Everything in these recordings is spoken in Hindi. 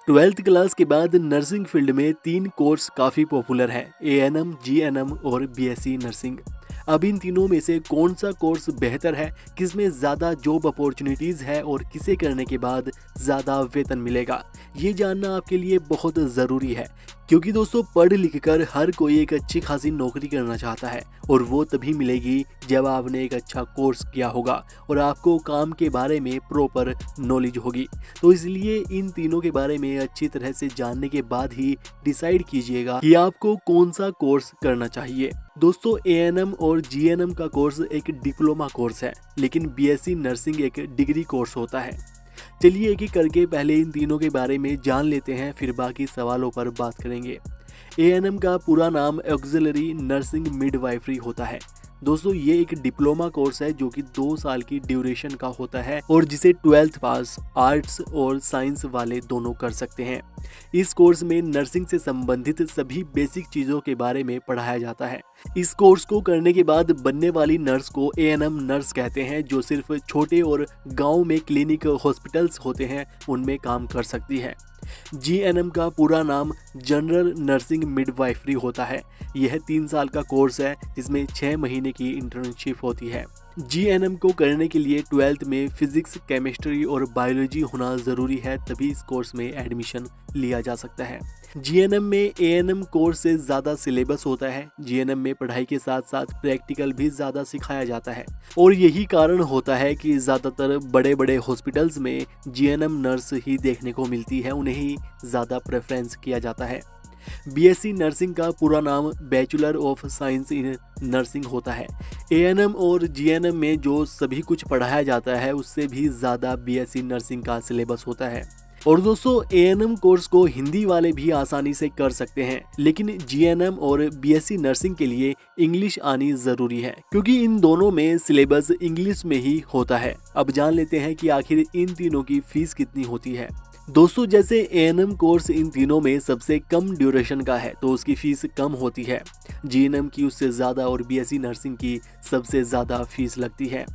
ट्वेल्थ क्लास के बाद नर्सिंग फील्ड में 3 कोर्स काफ़ी पॉपुलर है, एएनएम, जीएनएम और बीएससी नर्सिंग। अब इन तीनों में से कौन सा कोर्स बेहतर है, किसमें ज़्यादा जॉब अपॉर्चुनिटीज़ है और किसे करने के बाद ज़्यादा वेतन मिलेगा, ये जानना आपके लिए बहुत ज़रूरी है। क्योंकि दोस्तों पढ़ लिख कर हर कोई एक अच्छी खासी नौकरी करना चाहता है और वो तभी मिलेगी जब आपने एक अच्छा कोर्स किया होगा और आपको काम के बारे में प्रॉपर नॉलेज होगी। तो इसलिए इन तीनों के बारे में अच्छी तरह से जानने के बाद ही डिसाइड कीजिएगा कि आपको कौन सा कोर्स करना चाहिए। दोस्तों एएनएम और जीएनएम का कोर्स एक डिप्लोमा कोर्स है, लेकिन बीएससी नर्सिंग एक डिग्री कोर्स होता है। चलिए एक एक करके पहले इन तीनों के बारे में जान लेते हैं, फिर बाकी सवालों पर बात करेंगे। एएनएम का पूरा नाम ऑक्सिलरी नर्सिंग मिडवाइफरी होता है। दोस्तों ये एक डिप्लोमा कोर्स है जो कि 2 साल की ड्यूरेशन का होता है और जिसे 12th पास आर्ट्स और साइंस वाले दोनों कर सकते हैं। इस कोर्स में नर्सिंग से संबंधित सभी बेसिक चीज़ों के बारे में पढ़ाया जाता है। इस कोर्स को करने के बाद बनने वाली नर्स को एएनएम नर्स कहते हैं, जो सिर्फ छोटे और गांव में क्लिनिक हॉस्पिटल्स होते हैं उनमें काम कर सकती है। जीएनएम का पूरा नाम जनरल नर्सिंग मिडवाइफरी होता है। यह 3 साल का कोर्स है जिसमें 6 महीने की इंटर्नशिप होती है। जीएनएम को करने के लिए 12th में फिजिक्स, केमिस्ट्री और बायोलॉजी होना ज़रूरी है, तभी इस कोर्स में एडमिशन लिया जा सकता है। जीएनएम में एएनएम कोर्स से ज़्यादा सिलेबस होता है। जीएनएम में पढ़ाई के साथ साथ प्रैक्टिकल भी ज़्यादा सिखाया जाता है और यही कारण होता है कि ज़्यादातर बड़े बड़े हॉस्पिटल्स में जीएनएम नर्स ही देखने को मिलती है, उन्हें ही ज़्यादा प्रेफरेंस किया जाता है। बीएससी नर्सिंग का पूरा नाम bachelor of science in nursing होता है। एएनएम और जीएनएम में जो सभी कुछ पढ़ाया जाता है उससे भी ज़्यादा बीएससी नर्सिंग का सिलेबस होता है। और दोस्तों एएनएम कोर्स को हिंदी वाले भी आसानी से कर सकते हैं, लेकिन जीएनएम और बीएससी नर्सिंग के लिए इंग्लिश आनी ज़रूरी है, क्योंकि इन दोनों में सिलेबस इंग्लिश में ही होता है। अब जान लेते हैं कि आखिर इन तीनों की फीस कितनी होती है। दोस्तों जैसे एएनएम कोर्स इन तीनों में सबसे कम ड्यूरेशन का है तो उसकी फीस कम होती है, जीएनएम की उससे ज़्यादा और बीएससी नर्सिंग की सबसे ज़्यादा फीस लगती है।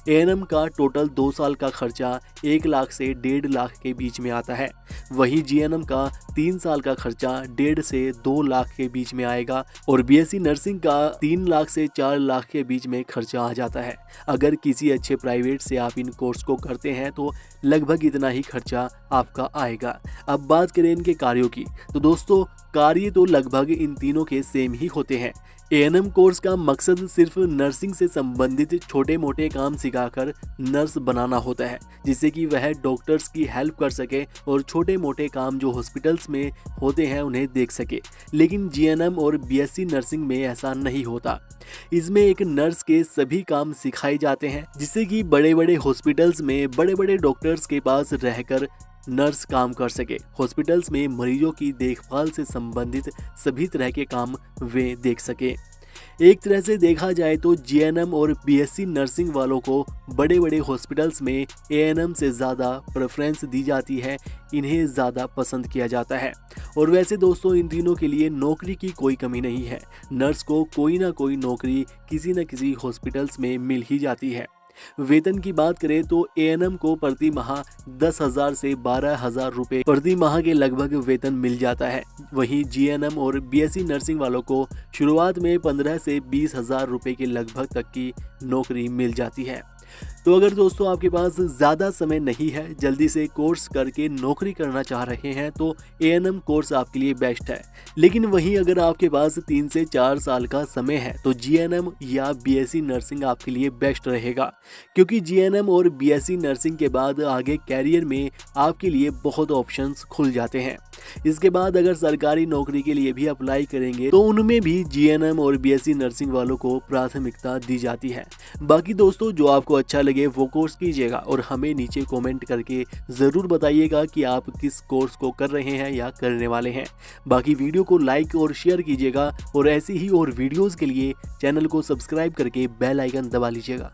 एएनएम का टोटल 2 साल का खर्चा 1 लाख से 1.5 लाख के बीच में आता है, वहीं जीएनएम का 3 साल का खर्चा 1.5 से 2 लाख के बीच में आएगा और बीएससी नर्सिंग का 3 लाख से 4 लाख के बीच में खर्चा आ जाता है। अगर किसी अच्छे प्राइवेट से आप इन कोर्स को करते हैं तो लगभग इतना ही खर्चा आपका आएगा। अब बात करें इनके कार्यों की, तो दोस्तों कार्य तो लगभग इन तीनों के सेम ही होते हैं। एएनएम कोर्स का मकसद सिर्फ नर्सिंग से संबंधित छोटे मोटे काम सिखाकर नर्स बनाना होता है, जिससे कि वह डॉक्टर्स की हेल्प कर सके और छोटे मोटे काम जो हॉस्पिटल्स में होते हैं उन्हें देख सके। लेकिन जीएनएम और बीएससी नर्सिंग में ऐसा नहीं होता। इसमें एक नर्स के सभी काम सिखाए जाते हैं, जिससे कि बड़े बड़े हॉस्पिटल्स में बड़े बड़े डॉक्टर्स के पास रहकर नर्स काम कर सके। हॉस्पिटल्स में मरीजों की देखभाल से संबंधित सभी तरह के काम वे देख सके। एक तरह से देखा जाए तो जीएनएम और बीएससी नर्सिंग वालों को बड़े बड़े हॉस्पिटल्स में एएनएम से ज़्यादा प्रेफरेंस दी जाती है, इन्हें ज़्यादा पसंद किया जाता है। और वैसे दोस्तों इन तीनों के लिए नौकरी की कोई कमी नहीं है, नर्स को कोई ना कोई नौकरी किसी न किसी हॉस्पिटल्स में मिल ही जाती है। वेतन की बात करें तो एएनएम को प्रति माह 10,000 से 12,000 रुपए प्रति माह के लगभग वेतन मिल जाता है। वहीं जीएनएम और बीएससी नर्सिंग वालों को शुरुआत में 15 से 20,000 रुपए के लगभग तक की नौकरी मिल जाती है। तो अगर दोस्तों आपके पास ज़्यादा समय नहीं है, जल्दी से कोर्स करके नौकरी करना चाह रहे हैं तो एएनएम कोर्स आपके लिए बेस्ट है। लेकिन वहीं अगर आपके पास 3 से 4 साल का समय है तो जीएनएम या बीएससी नर्सिंग आपके लिए बेस्ट रहेगा, क्योंकि जीएनएम और बीएससी नर्सिंग के बाद आगे कैरियर में आपके लिए बहुत ऑप्शंस खुल जाते हैं। इसके बाद अगर सरकारी नौकरी के लिए भी अप्लाई करेंगे तो उनमें भी जीएनएम और बीएससी नर्सिंग वालों को प्राथमिकता दी जाती है। बाकी दोस्तों जो आपको अच्छा लगे वो कोर्स कीजिएगा और हमें नीचे कमेंट करके ज़रूर बताइएगा कि आप किस कोर्स को कर रहे हैं या करने वाले हैं। बाकी वीडियो को लाइक और शेयर कीजिएगा और ऐसी ही और वीडियोज़ के लिए चैनल को सब्सक्राइब करके बेल आइकन दबा लीजिएगा।